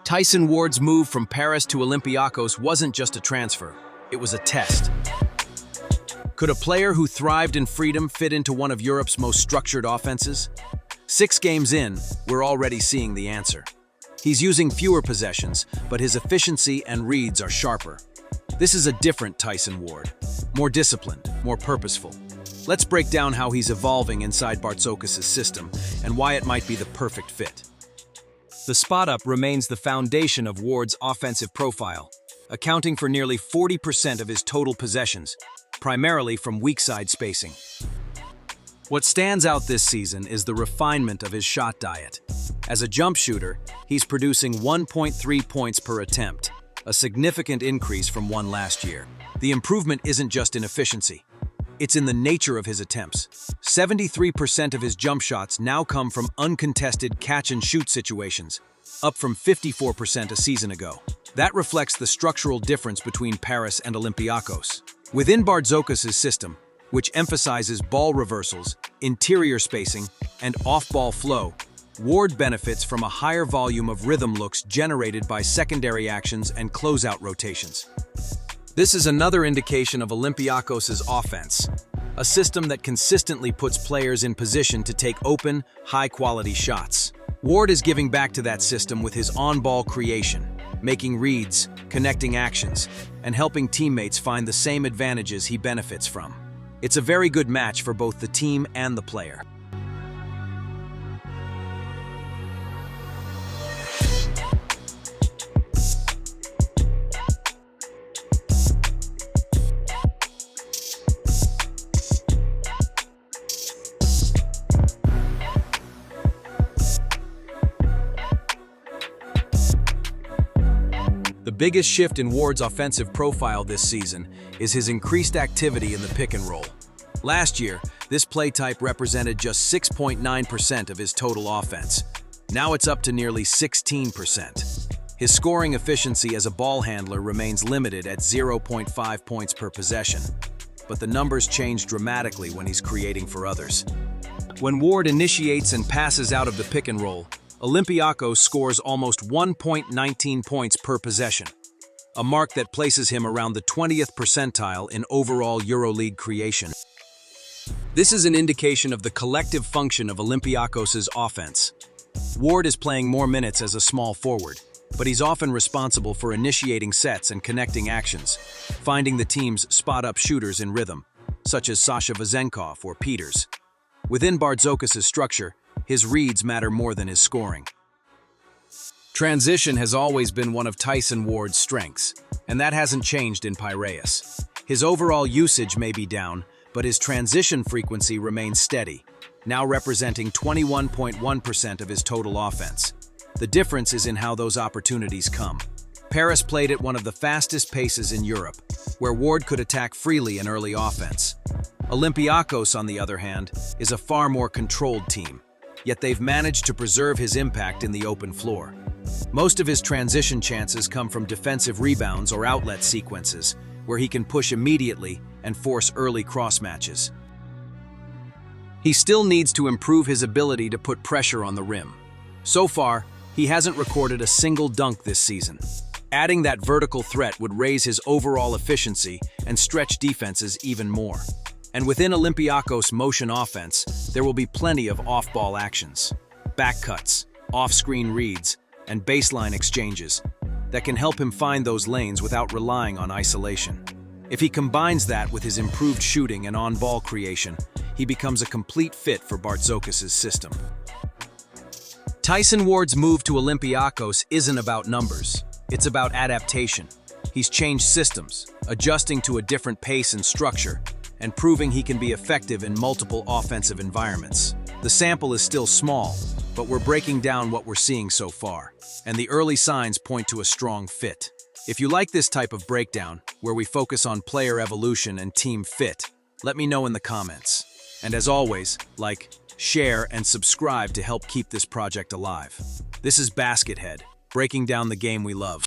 Tyson Ward's move from Paris to Olympiacos wasn't just a transfer, it was a test. Could a player who thrived in freedom fit into one of Europe's most structured offenses? 6 games in, we're already seeing the answer. He's using fewer possessions, but his efficiency and reads are sharper. This is a different Tyson Ward, more disciplined, more purposeful. Let's break down how he's evolving inside Bartzokas' system and why it might be the perfect fit. The spot-up remains the foundation of Ward's offensive profile, accounting for nearly 40% of his total possessions, primarily from weak-side spacing. What stands out this season is the refinement of his shot diet. As a jump shooter, he's producing 1.3 points per attempt, a significant increase from one last year. The improvement isn't just in efficiency. It's in the nature of his attempts. 73% of his jump shots now come from uncontested catch-and-shoot situations, up from 54% a season ago. That reflects the structural difference between Paris and Olympiacos. Within Bartzokas' system, which emphasizes ball reversals, interior spacing, and off-ball flow, Ward benefits from a higher volume of rhythm looks generated by secondary actions and closeout rotations. This is another indication of Olympiacos' offense, a system that consistently puts players in position to take open, high-quality shots. Ward is giving back to that system with his on-ball creation, making reads, connecting actions, and helping teammates find the same advantages he benefits from. It's a very good match for both the team and the player. The biggest shift in Ward's offensive profile this season is his increased activity in the pick and roll. Last year, this play type represented just 6.9% of his total offense. Now it's up to nearly 16%. His scoring efficiency as a ball handler remains limited at 0.5 points per possession, but the numbers change dramatically when he's creating for others. When Ward initiates and passes out of the pick and roll, Olympiacos scores almost 1.19 points per possession, a mark that places him around the 20th percentile in overall EuroLeague creation. This is an indication of the collective function of Olympiacos' offense. Ward is playing more minutes as a small forward, but he's often responsible for initiating sets and connecting actions, finding the team's spot-up shooters in rhythm, such as Sasha Vezenkov or Peters. Within Bartzokas' structure, his reads matter more than his scoring. Transition has always been one of Tyson Ward's strengths, and that hasn't changed in Piraeus. His overall usage may be down, but his transition frequency remains steady, now representing 21.1% of his total offense. The difference is in how those opportunities come. Paris played at one of the fastest paces in Europe, where Ward could attack freely in early offense. Olympiacos, on the other hand, is a far more controlled team, yet they've managed to preserve his impact in the open floor. Most of his transition chances come from defensive rebounds or outlet sequences, where he can push immediately and force early cross matches. He still needs to improve his ability to put pressure on the rim. So far, he hasn't recorded a single dunk this season. Adding that vertical threat would raise his overall efficiency and stretch defenses even more. And within Olympiacos' motion offense, there will be plenty of off-ball actions, back cuts, off-screen reads, and baseline exchanges that can help him find those lanes without relying on isolation. If he combines that with his improved shooting and on-ball creation, he becomes a complete fit for Bartzokas' system. Tyson Ward's move to Olympiacos isn't about numbers, it's about adaptation. He's changed systems, adjusting to a different pace and structure, and proving he can be effective in multiple offensive environments. The sample is still small, but we're breaking down what we're seeing so far, and the early signs point to a strong fit. If you like this type of breakdown, where we focus on player evolution and team fit, let me know in the comments. And as always, like, share, and subscribe to help keep this project alive. This is Baskethead, breaking down the game we love.